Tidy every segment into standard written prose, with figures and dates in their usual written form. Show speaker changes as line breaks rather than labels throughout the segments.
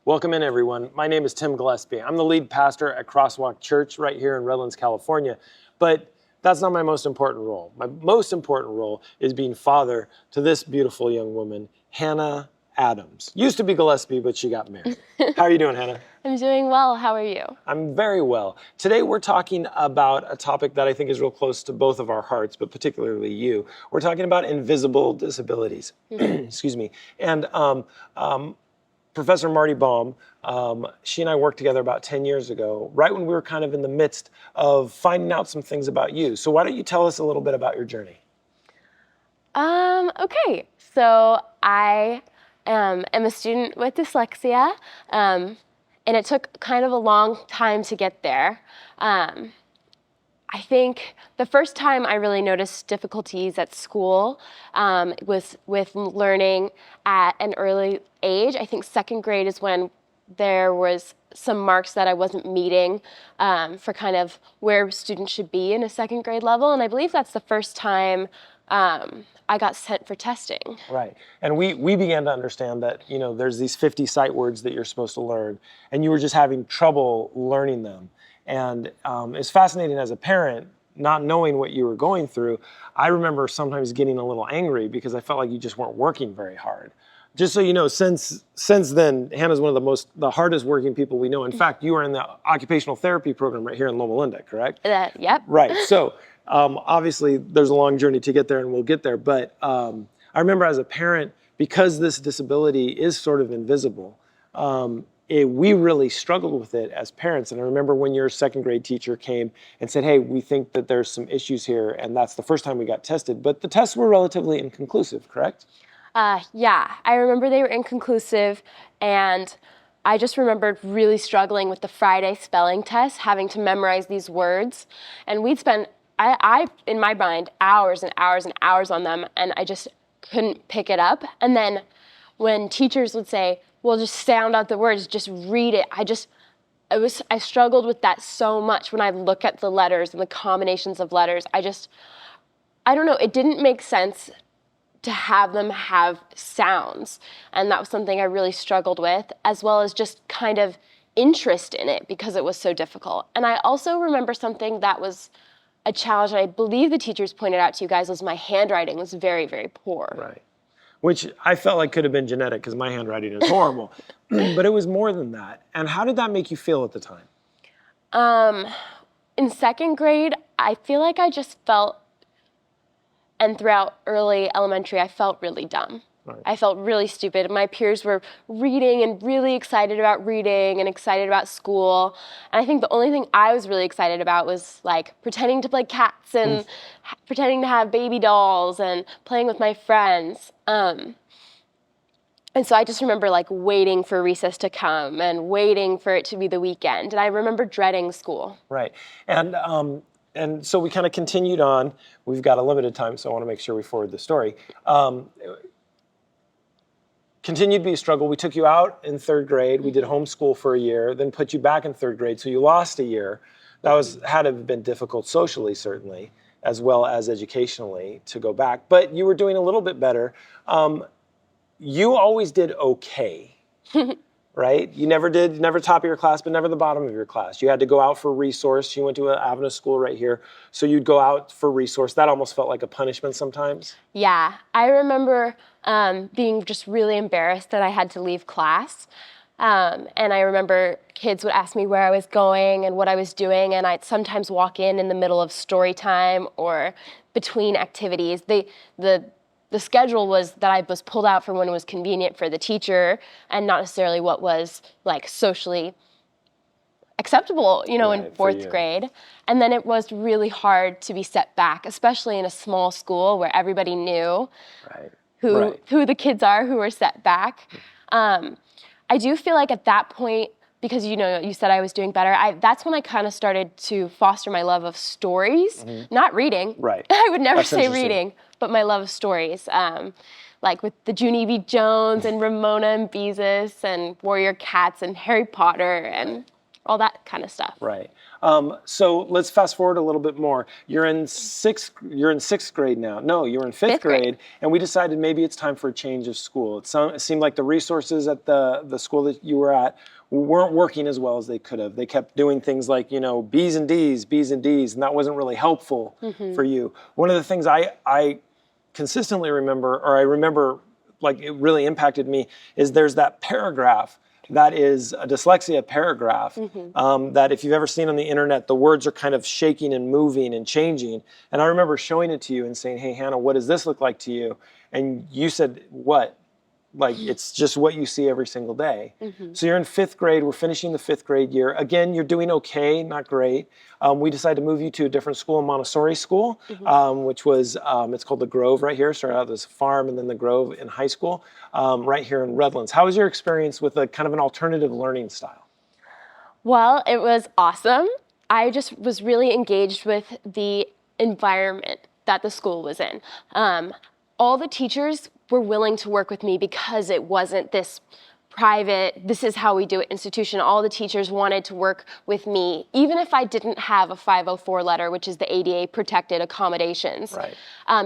Welcome in, everyone. My name is Tim Gillespie. I'm the lead pastor at Crosswalk Church right here in Redlands, California. But that's not my most important role. My most important role is being father to this beautiful young woman, Hannah Adams. Used to be Gillespie, but she got married. How are you doing, Hannah?
I'm doing well. How are you?
I'm very well. Today we're talking about a topic that I think is real close to both of our hearts, but particularly you. We're talking about invisible disabilities. Excuse me. And Professor Marty Baum, she and I worked together about 10 years ago, right when we were kind of in the midst of finding out some things about you. So why don't you tell us a little bit about your journey?
Okay. So I am a student with dyslexia, and it took kind of a long time to get there. I think the first time I really noticed difficulties at school was with learning at an early age. I think second grade is when there was some marks that I wasn't meeting for kind of where students should be in a second grade level. And I believe that's the first time I got sent for testing.
Right. And we began to understand that, you know, there's these 50 sight words that you're supposed to learn, and you were just having trouble learning them. And it's fascinating as a parent, not knowing what you were going through. I remember sometimes getting a little angry because I felt like you just weren't working very hard. Just so you know, since then, Hannah's one of the hardest working people we know. In fact, you are in the occupational therapy program right here in Loma Linda, correct?
Yep.
Right. So obviously, there's a long journey to get there, and we'll get there. But I remember as a parent, because this disability is sort of invisible, we really struggled with it as parents. And I remember when your second grade teacher came and said, hey, we think that there's some issues here. And that's the first time we got tested. But the tests were relatively inconclusive, correct?
Yeah, I remember they were inconclusive, and I just remembered really struggling with the Friday spelling test, having to memorize these words. And we'd spend, I in my mind, hours and hours and hours on them, and I just couldn't pick it up. And then when teachers would say, well, just sound out the words, just read it. I struggled with that so much when I look at the letters and the combinations of letters. I don't know, it didn't make sense to have them have sounds. And that was something I really struggled with, as well as just kind of interest in it because it was so difficult. And I also remember something that was a challenge, and I believe the teachers pointed out to you guys, was my handwriting was very, very poor.
Right. Which I felt like could have been genetic because my handwriting is horrible. But it was more than that. And how did that make you feel at the time?
In second grade, I feel like I just felt, and throughout early elementary, I felt really dumb. Right. I felt really stupid. My peers were reading and really excited about reading and excited about school. And I think the only thing I was really excited about was like pretending to play cats and pretending to have baby dolls and playing with my friends. And so I just remember like waiting for recess to come and waiting for it to be the weekend. And I remember dreading school.
Right. And so we kind of continued on. We've got a limited time, so I want to make sure we forward the story. Continued to be a struggle. We took you out in third grade. We did homeschool for a year, then put you back in third grade, so you lost a year. That had to have been difficult socially, certainly, as well as educationally, to go back. But you were doing a little bit better. You always did okay, right? You never top of your class, but never the bottom of your class. You had to go out for resource. You went to an Adventist school right here, so you'd go out for resource. That almost felt like a punishment sometimes.
Yeah, I remember being just really embarrassed that I had to leave class. And I remember kids would ask me where I was going and what I was doing, and I'd sometimes walk in the middle of story time or between activities. The schedule was that I was pulled out for when it was convenient for the teacher and not necessarily what was like socially acceptable, in fourth grade. And then it was really hard to be set back, especially in a small school where everybody knew who the kids are who were set back. I do feel like at that point, because you said I was doing better, that's when I kind of started to foster my love of stories, not reading.
Right.
I would never say reading, but my love of stories. Like with the Junie B. Jones and Ramona and Beezus and Warrior Cats and Harry Potter and all that kind of stuff.
Right. So let's fast forward a little bit more. You're in sixth grade now. No, you were in fifth grade, and we decided maybe it's time for a change of school. It seemed like the resources at the school that you were at weren't working as well as they could have. They kept doing things like, B's and D's, and that wasn't really helpful for you. One of the things I consistently remember, or I remember like it really impacted me, is there's that paragraph that is a dyslexia paragraph that if you've ever seen on the internet, the words are kind of shaking and moving and changing. And I remember showing it to you and saying, hey, Hannah, what does this look like to you? And you said, what? Like, it's just what you see every single day. So you're in fifth grade. We're finishing the fifth grade year. Again, you're doing okay, not great. We decided to move you to a different school, a Montessori school, which was, it's called the Grove right here. Started out as a farm and then the Grove in high school, right here in Redlands. How was your experience with a kind of an alternative learning style?
Well, it was awesome. I just was really engaged with the environment that the school was in. All the teachers were willing to work with me because it wasn't this private, this is how we do it institution. All the teachers wanted to work with me, even if I didn't have a 504 letter, which is the ADA protected accommodations,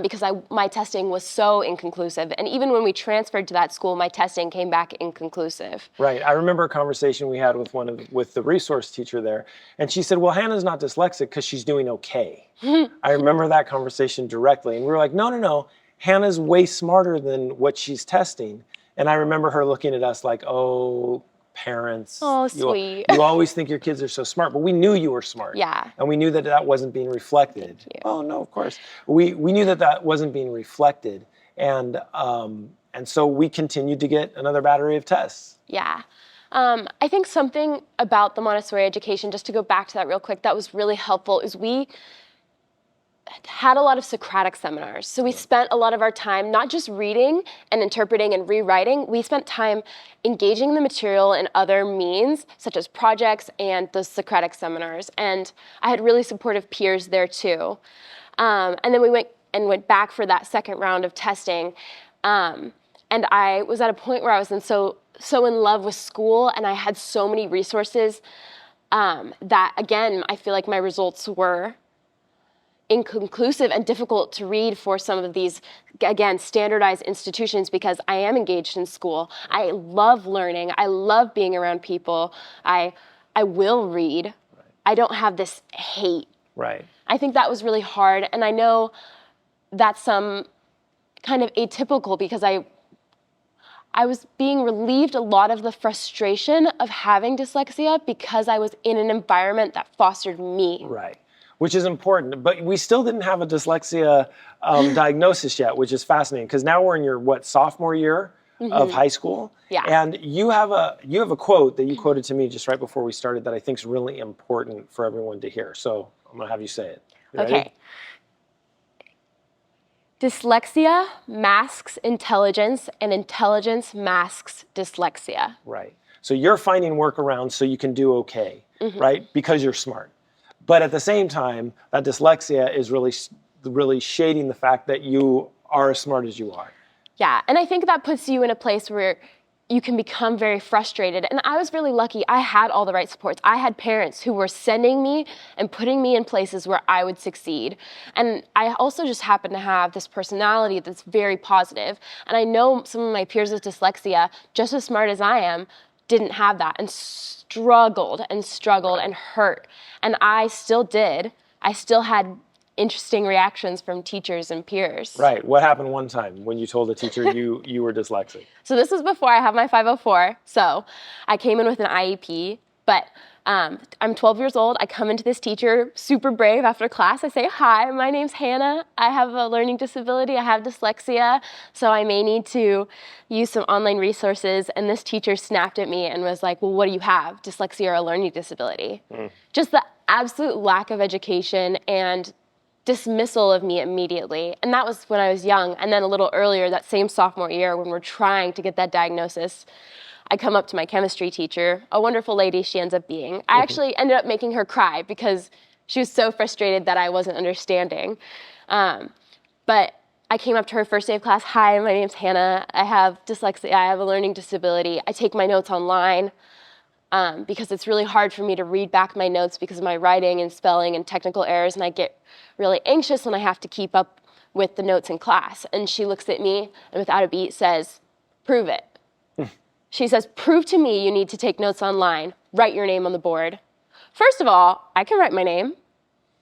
because my testing was so inconclusive. And even when we transferred to that school, my testing came back inconclusive.
Right. I remember a conversation we had with the resource teacher there, and she said, well, Hannah's not dyslexic because she's doing okay. I remember that conversation directly, and we were like, no. Hannah's way smarter than what she's testing. And I remember her looking at us like, oh, parents.
Oh, sweet.
You always think your kids are so smart, but we knew you were smart.
Yeah.
And we knew that wasn't being reflected.
Thank you.
Oh, no, of course. We knew that wasn't being reflected. And so we continued to get another battery of tests.
Yeah. I think something about the Montessori education, just to go back to that real quick, that was really helpful is we had a lot of Socratic seminars. So we spent a lot of our time not just reading and interpreting and rewriting, we spent time engaging the material in other means, such as projects and the Socratic seminars. And I had really supportive peers there too. And then we went back for that second round of testing. And I was at a point where I was so in love with school, and I had so many resources that, again, I feel like my results were inconclusive and difficult to read for some of these, again, standardized institutions, because I am engaged in school. I love learning. I love being around people. I will read. Right. I don't have this hate.
Right.
I think that was really hard, and I know that's some kind of atypical because I was being relieved a lot of the frustration of having dyslexia because I was in an environment that fostered me.
Right. Which is important, but we still didn't have a dyslexia diagnosis yet, which is fascinating because now we're in your sophomore year of high school, and you have a quote that you quoted to me just right before we started that I think is really important for everyone to hear. So I'm gonna have you say it. You ready?
Okay. Dyslexia masks intelligence, and intelligence masks dyslexia.
Right. So you're finding workarounds so you can do okay, right? Because you're smart. But at the same time, that dyslexia is really shading the fact that you are as smart as you are.
Yeah, and I think that puts you in a place where you can become very frustrated. And I was really lucky. I had all the right supports. I had parents who were sending me and putting me in places where I would succeed. And I also just happen to have this personality that's very positive. And I know some of my peers with dyslexia, just as smart as I am, didn't have that and struggled and hurt. And I still did. I still had interesting reactions from teachers and peers.
Right. What happened one time when you told a teacher you were dyslexic?
So this was before I had my 504. So I came in with an IEP, but I'm 12 years old. I come into this teacher, super brave after class. I say, hi, my name's Hannah. I have a learning disability. I have dyslexia, so I may need to use some online resources. And this teacher snapped at me and was like, well, what do you have? Dyslexia or a learning disability? Just the absolute lack of education and dismissal of me immediately. And that was when I was young. And then a little earlier, that same sophomore year, when we're trying to get that diagnosis, I come up to my chemistry teacher, a wonderful lady she ends up being. I actually ended up making her cry because she was so frustrated that I wasn't understanding. But I came up to her first day of class, hi, my name's Hannah. I have dyslexia, I have a learning disability. I take my notes online. because it's really hard for me to read back my notes because of my writing and spelling and technical errors, and I get really anxious when I have to keep up with the notes in class. And she looks at me and without a beat says, "Prove it." She says, "Prove to me you need to take notes online. Write your name on the board." First of all, I can write my name.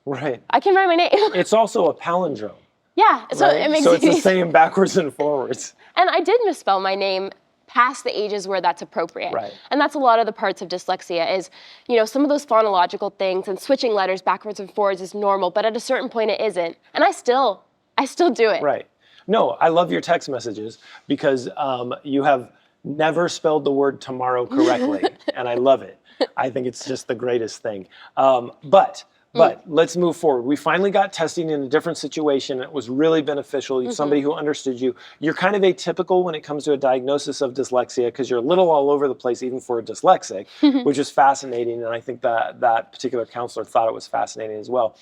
Right.
I can write my name.
It's also a palindrome.
Yeah, so
Right?
it makes
So
it
it's the
easy.
same backwards and forwards.
And I did misspell my name past the ages where that's appropriate.
Right.
And that's a lot of the parts of dyslexia is, you know, some of those phonological things and switching letters backwards and forwards is normal, but at a certain point it isn't. And I still do it.
Right. No, I love your text messages because you have never spelled the word tomorrow correctly, and I love it. I think it's just the greatest thing. But let's move forward. We finally got testing in a different situation. It was really beneficial. Somebody who understood you. You're kind of atypical when it comes to a diagnosis of dyslexia because you're a little all over the place, even for a dyslexic, which is fascinating. And I think that particular counselor thought it was fascinating as well.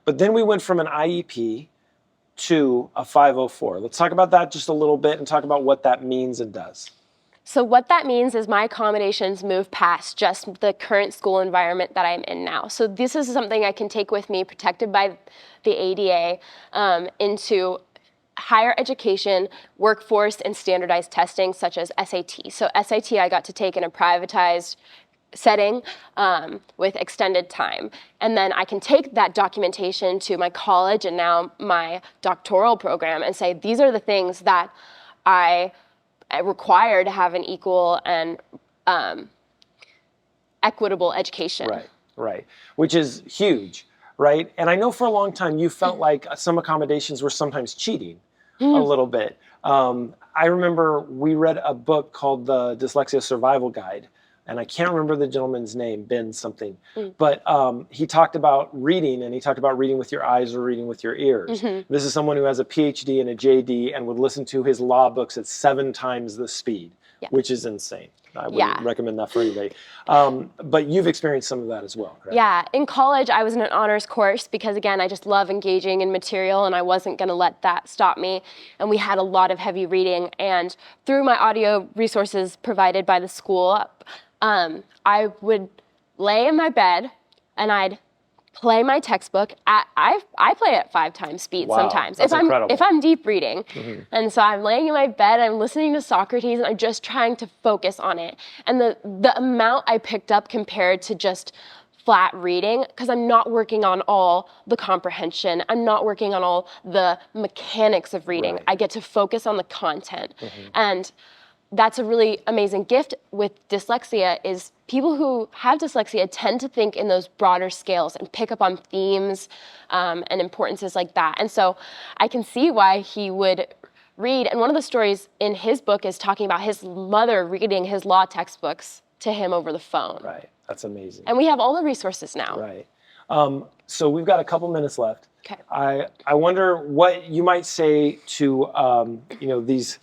But then we went from an IEP to a 504. Let's talk about that just a little bit and talk about what that means and does.
So what that means is my accommodations move past just the current school environment that I'm in now. So this is something I can take with me, protected by the ADA, into higher education, workforce, and standardized testing such as SAT. So SAT I got to take in a privatized setting with extended time. And then I can take that documentation to my college and now my doctoral program and say, these are the things that I require to have an equal and equitable education.
Right, right. Which is huge, right? And I know for a long time you felt like some accommodations were sometimes cheating a little bit. I remember we read a book called the Dyslexia Survival Guide, and I can't remember the gentleman's name, Ben something, but he talked about reading, and he talked about reading with your eyes or reading with your ears. This is someone who has a PhD and a JD and would listen to his law books at 7 times the speed, which is insane. I wouldn't recommend that for anybody. But you've experienced some of that as well, correct?
Yeah, in college I was in an honors course because again, I just love engaging in material and I wasn't gonna let that stop me. And we had a lot of heavy reading, and through my audio resources provided by the school, I would lay in my bed and I'd play my textbook at, I play at 5 times speed sometimes.
That's incredible.
If I'm deep reading. And so I'm laying in my bed, I'm listening to Socrates, and I'm just trying to focus on it. And the amount I picked up compared to just flat reading, because I'm not working on all the comprehension, I'm not working on all the mechanics of reading. I get to focus on the content. And that's a really amazing gift with dyslexia is people who have dyslexia tend to think in those broader scales and pick up on themes and importances like that. And so I can see why he would read. And one of the stories in his book is talking about his mother reading his law textbooks to him over the phone.
Right. That's amazing.
And we have all the resources now.
Right. So we've got a couple minutes left.
Okay.
I wonder what you might say to these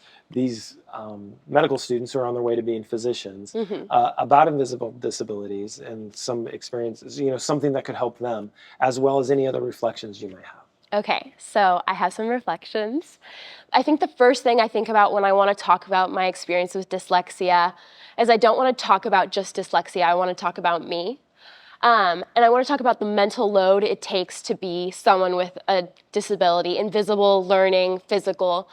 medical students who are on their way to being physicians about invisible disabilities and some experiences, something that could help them, as well as any other reflections you might have.
Okay, so I have some reflections. I think the first thing I think about when I want to talk about my experience with dyslexia is I don't want to talk about just dyslexia, I want to talk about me. And I want to talk about the mental load it takes to be someone with a disability, invisible, learning, physical.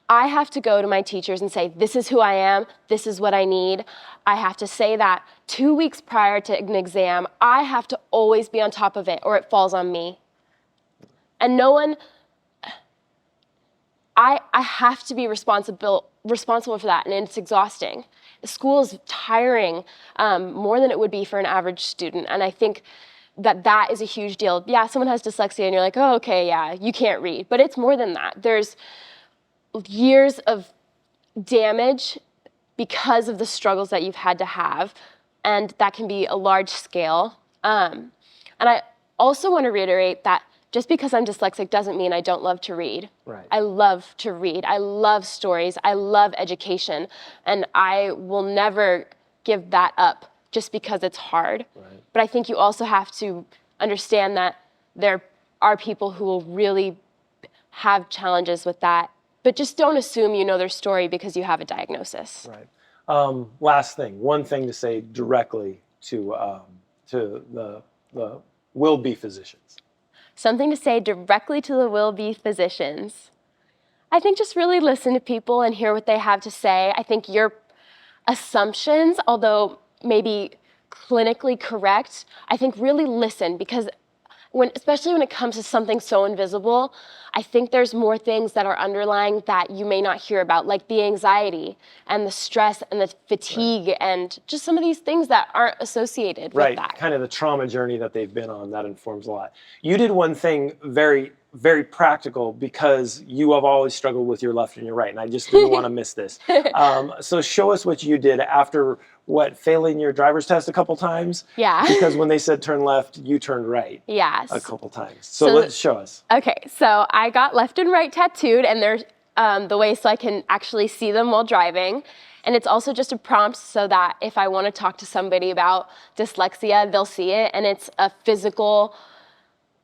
I have to go to my teachers and say, this is who I am, this is what I need. I have to say that 2 weeks prior to an exam. I have to always be on top of it or it falls on me. And no one, I have to be responsible for that, and it's exhausting. School is tiring more than it would be for an average student, and I think that is a huge deal. Yeah, someone has dyslexia and you're like, oh, okay, yeah, you can't read, but it's more than that. There's years of damage because of the struggles that you've had to have, and that can be a large scale. And I also want to reiterate that just because I'm dyslexic doesn't mean I don't love to read.
Right.
I love to read. I love stories. I love education. And I will never give that up just because it's hard.
Right.
But I think you also have to understand that there are people who will really have challenges with that. But just don't assume you know their story because you have a diagnosis.
Right. Last thing, one thing to say directly the will-be physicians?
Something to say directly to the will-be physicians. I think just really listen to people and hear what they have to say. I think your assumptions, although maybe clinically correct, I think really listen, because especially when it comes to something so invisible, I think there's more things that are underlying that you may not hear about, like the anxiety and the stress and the fatigue and just some of these things that aren't associated with that.
Kind of the trauma journey that they've been on, that informs a lot. You did one thing very, very practical, because you have always struggled with your left and your right, and I just didn't want to miss this. So show us what you did after failing your driver's test a couple times?
Yeah.
Because when they said turn left, you turned right.
Yes.
A couple times. So let's show us.
Okay, so I got left and right tattooed, and they're the way so I can actually see them while driving. And it's also just a prompt so that if I want to talk to somebody about dyslexia, they'll see it, and it's a physical,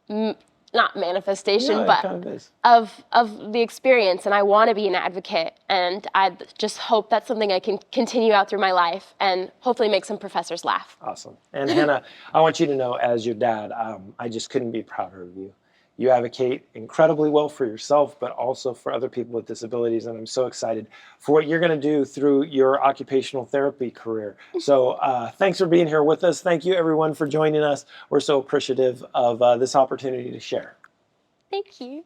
not manifestation, but
kind of,
of the experience. And I want to be an advocate, and I just hope that's something I can continue out through my life and hopefully make some professors laugh.
Awesome. And Hannah, I want you to know, as your dad, I just couldn't be prouder of you. You advocate incredibly well for yourself, but also for other people with disabilities. And I'm so excited for what you're going to do through your occupational therapy career. So thanks for being here with us. Thank you, everyone, for joining us. We're so appreciative of this opportunity to share.
Thank you.